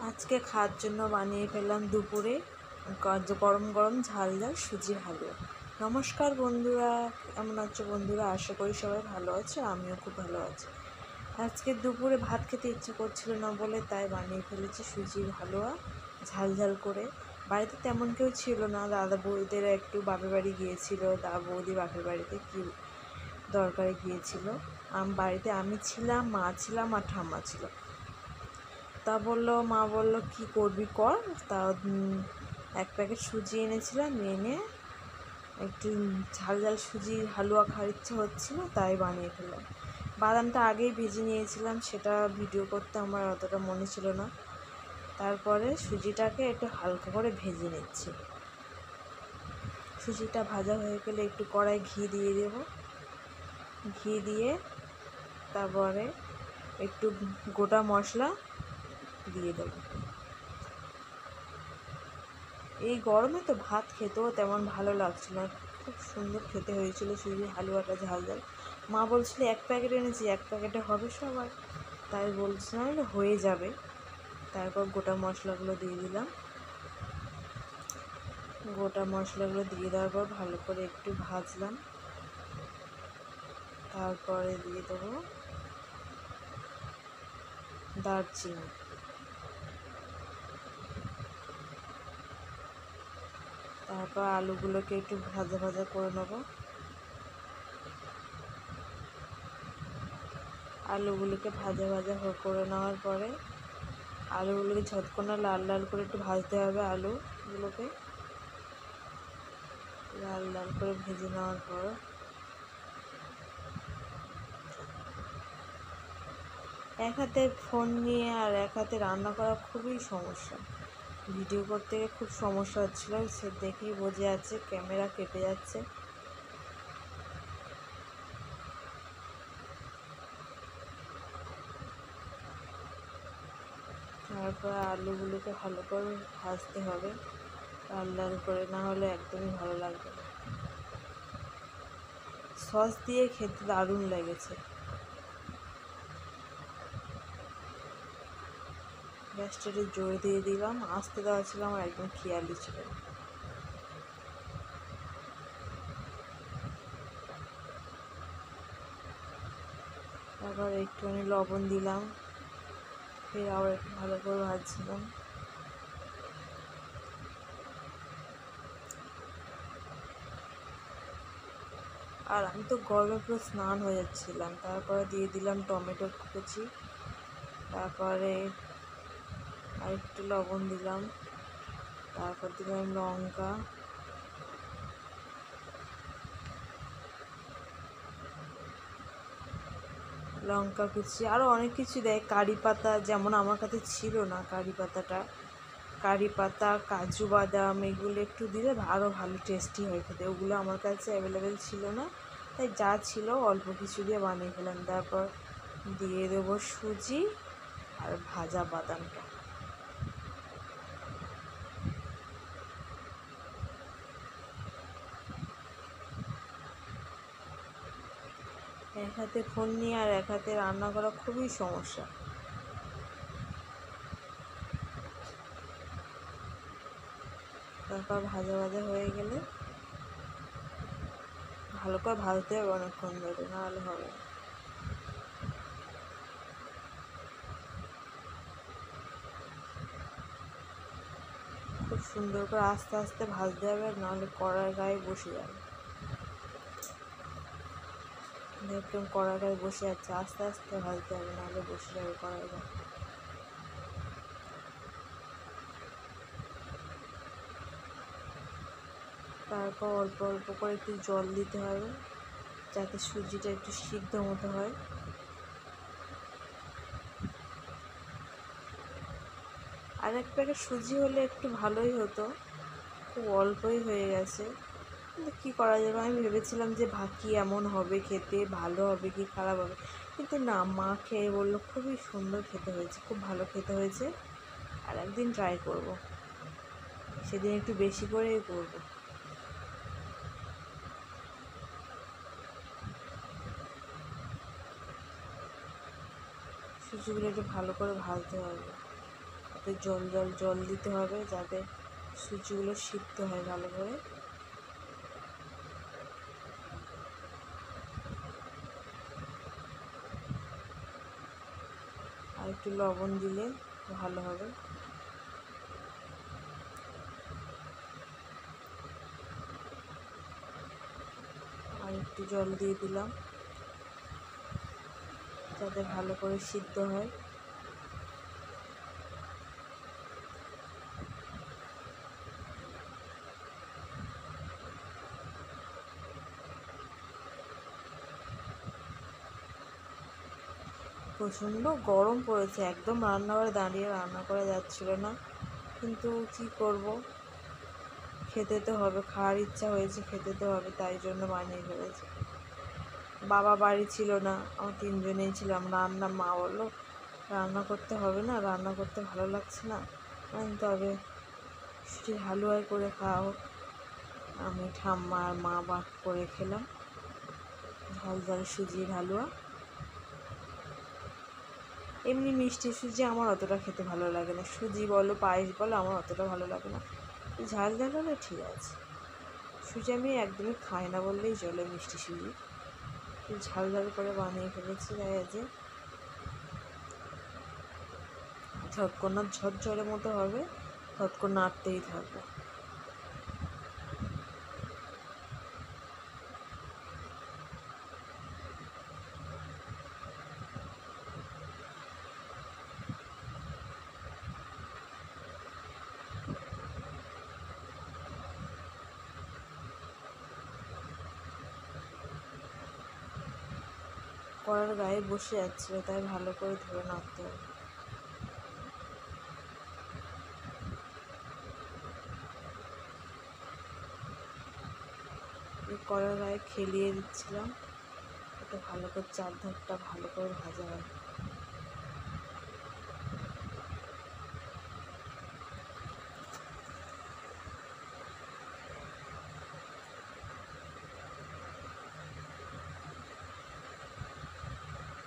আজকে খাওয়ার জন্য বানিয়ে ফেললাম দুপুরে গরম গরম ঝাল ঝাল সুজির হালুয়া। নমস্কার বন্ধুরা, কেমন আছো বন্ধুরা? আশা করি সবাই ভালো আছো, আমিও খুব ভালো আছি। আজকে দুপুরে ভাত খেতে ইচ্ছে করছিল না বলে তাই বানিয়ে ফেলেছি সুজির হালুয়া ঝাল ঝাল করে। বাড়িতে তেমন কেউ ছিল না, দাদা বৌদিরা একটু বাপের বাড়ি গিয়েছিল, দাদা বৌদি বাপের বাড়িতে কি দরকারে গিয়েছিল। বাড়িতে আমি ছিলাম, মা ছিলাম আর ঠাম্মা ছিল। মা বললো কি করবি কর। তা এক প্যাকেট সুজি এনেছিলাম, এনে একটু ঝাল ঝাল সুজি হালুয়া খাওয়ার ইচ্ছে হচ্ছিল তাই বানিয়ে ফেললাম। বাদামটা আগেই ভেজে নিয়েছিলাম, সেটা ভিডিও করতে আমার অতটা মনে ছিল না। তারপরে সুজিটাকে একটু হালকা করে ভেজে নিচ্ছি। সুজিটা ভাজা হয়ে গেলে একটু কড়াই ঘি দিয়ে দেব। ঘি দিয়ে তারপরে একটু গোটা মশলা দিয়ে দেবো। এই গরমে তো ভাত খেতেও তেমন ভালো লাগছিল না, খুব সুন্দর খেতে হয়েছিল সুজির হালুয়াটা ঝাল ঝাল। মা বলছিল এক প্যাকেট এনেছি, এক প্যাকেটে হবে সবার, তাই বলছিলাম হয়ে যাবে। তারপর গোটা মশলাগুলো দিয়ে দিলাম। গোটা মশলাগুলো দিয়ে দেওয়ার পর ভালো করে একটু ভাজলাম। তারপরে দিয়ে দেবো দারচিনি। তারপর আলুগুলোকে একটু ভাজা ভাজা করে নেবো। আলুগুলোকে ভাজা ভাজা করে নেওয়ার পরে আলুগুলোকে ঝটকনা লাল লাল করে একটু ভাজতে হবে। আলুগুলোকে লাল লাল করে ভেজে নেওয়ার পর এক হাতে ফোন নিয়ে আর এক হাতে রান্না করা খুবই সমস্যা। ভিডিও করতে গিয়ে খুব সমস্যা হচ্ছিলো, সে দেখেই বোঝা যাচ্ছে ক্যামেরা কেটে যাচ্ছে। তারপর আলুগুলোকে ভালো করে ভাজতে হবে লাল লাল করে, না হলে একদমই ভালো লাগবে না। সস দিয়ে খেতে দারুণ লেগেছে। গ্যাসটা একটু জোরে দিয়ে দিলাম, আস্তে দেওয়া ছিল, আমার একদম খেয়ালই ছিল না। তারপর একটুখানি লবণ দিলাম, ফের আবার একটু ভালো করে ভাজছিলাম। আর আমি তো গরমে পুরো স্নান হয়ে যাচ্ছিলাম। তারপরে দিয়ে দিলাম টমেটো কুচি, তারপরে আর একটু লবণ দিলাম, তারপর দিলাম লঙ্কা কুচি, আরও অনেক কিছু দেয়। কারি পাতা, যেমন আমার কাছে ছিল না কারি পাতাটা, কারি পাতা, কাজু বাদাম এগুলো একটু দিলে আরও ভালো টেস্টি হয় খেতে। ওগুলো আমার কাছে অ্যাভেলেবেল ছিল না, তাই যা ছিল অল্প কিছু দিয়ে বানিয়ে ফেলাম। তারপর দিয়ে দেবো সুজি আর ভাজা বাদামটা। এক হাতে ফোন নিয়ে আর এক হাতে রান্না করা খুবই সমস্যা। তারপর ভাজা ভাজা হয়ে গেলে ভালো করে ভাজতে হবে অনেকক্ষণ ধরে, নাহলে হবে না। খুব সুন্দর করে আস্তে আস্তে ভাজতে হবে, নাহলে কড়ার গায়ে বসে যাবে। দেখুন কড়ার গায়ে বসে যাচ্ছে, আস্তে আস্তে ভাজতে হবে, নাহলে বসে যাবে কড়ার গায়ে। তারপর অল্প অল্প করে একটু জল দিতে হবে, যাতে সুজিটা একটু সিদ্ধ মতো হয়। আর এক প্যাকেট সুজি হলে একটু ভালোই হতো, খুব অল্পই হয়ে গেছে, কিন্তু কী করা যাবে। আমি ভেবেছিলাম যে কি এমন হবে খেতে, ভালো হবে কি খারাপ হবে, কিন্তু না, মা খেয়ে বললো খুবই সুন্দর খেতে হয়েছে, খুব ভালো খেতে হয়েছে। আর একদিন ট্রাই করব, সেদিন একটু বেশি করেই করব। সুজিগুলো একটু ভালো করে ভাজতে হবে। একটু জল জল জল দিতে হবে যাতে সুজিগুলো সিদ্ধ হয় ভালো করে। আর একটু লবণ দিলে ভালো হবে। আর একটু জল দিয়ে দিলাম যাতে ভালো করে সিদ্ধ হয়। প্রচণ্ড গরম পড়েছে, একদম রান্নাঘরে দাঁড়িয়ে রান্না করা যাচ্ছিল না, কিন্তু কি করব, খেতে তো হবে, খাওয়ার ইচ্ছা হয়েছে, খেতে তো হবে, তাই জন্য বানিয়ে ফেলেছি। বাবা বাড়ি ছিল না, আমরা তিনজনেই ছিলাম। মা বললো রান্না করতে হবে না, রান্না করতে ভালো লাগছে না, তবে সুজির হালুয়াই করে খাওয়া। আমি ঠাম্মা আর মা বাক করে খেলাম ঝাল ঝাল সুজির হালুয়া। এমনি মিষ্টি সুজি আমার অতটা খেতে ভালো লাগে না, সুজি বলো পায়েস বলো আমার অতটা ভালো লাগে না, ঝাল ঝাল হলে ঠিক আছে। সুজি আমি একদমই খাই না বললেই চলে, মিষ্টি সুজি। ঝাল ঝাল করে বানিয়ে ফেলেছি, তাই যে যতক্ষণ না ঝরঝরে মতো হবে ততক্ষণ নাড়তেই থাকবো। কড়ার গায়ে বসে যাচ্ছিলো, তাই ভালো করে ধরে নাড়তে হবে। কড়ার গায়ে খেলিয়ে দিচ্ছিলাম, এটা ভালো করে চারধারটা ভালো করে ভাজা হয়।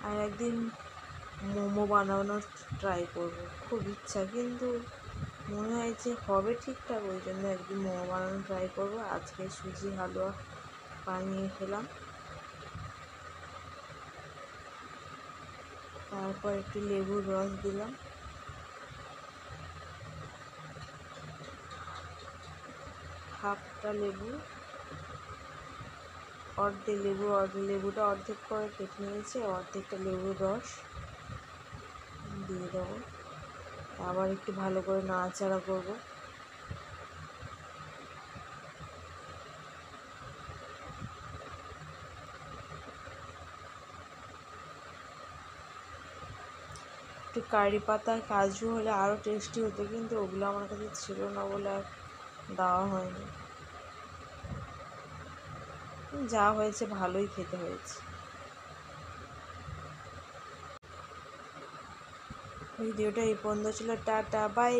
আর একদিন মোমো বানানোর ট্রাই করবো, খুব ইচ্ছা, কিন্তু মনে হয় যে হবে ঠিকঠাক, ওই জন্য একদিন মোমো বানানো ট্রাই করবো। আজকে সুজি হালুয়া বানিয়ে খেলাম, তারপর একটু লেবুর রস দিলাম, হাফটা লেবু, লেবুটা অর্ধেক করে কেটে নিয়েছি, অর্ধেকটা লেবুর রস দিয়ে দেবো। আবার একটু ভালো করে নাড়াচাড়া করবো। একটু কারি পাতা কাজু হলে আরও টেস্টি হতো, কিন্তু ওগুলো আমার কাছে ছিল না বলে আর দেওয়া হয়নি। যা হয়েছে ভালোই খেতে হয়েছে। ভিডিওটা এই পর্যন্ত ছিল, টাটা বাই।